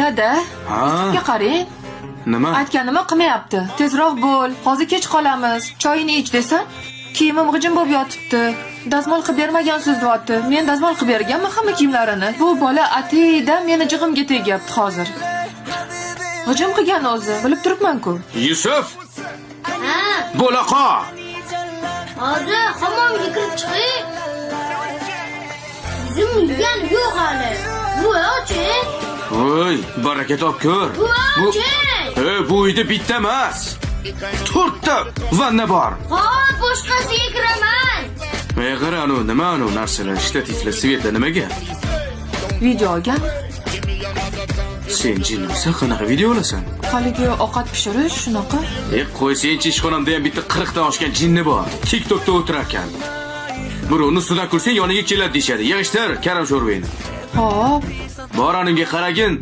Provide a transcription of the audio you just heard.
Dada, Ha? sizga qarang. Nima? Aytganimni qilmayapti. Tezroq bo'l. Hozir kech qolamiz. Choyini ich desam, kiyimim g'ijim bo'lib yotibdi. Dazmol qilib bermagansiz deyapti. Men dazmol qilib berganman hamma kiyimlarini. Bu bola atiyda meni jig'imga tegyapti hozir. G'ijim qilgan o'zi, bilib turibman-ku. Yusuf, Ha, bo'la qol. hozir hammomga kirib chiqing. Bizim uygan yo'q hali. Bu oching. Voy, baraka top ko'r. Bu oching. Bu uyda bitta emas. 4 ta vanna bor. Hop, boshqasiga kiraman. Qara anu nima anu narsalar shtativlar sveta nimaga? Video olgan. Sen jinnimsan, qanaqa video olasan? Haligi ovqat pishirish shunaqa. Qo'y, senchi ishxonamda ham bitta 40 dan oshgan jinni bor. TikTokda o'tirar ekan. Birovni ustidan kursang yoniga keladi deyshadi. Yig'ishtir karam sho'rvayni. Hop. Bor anunga qaragin.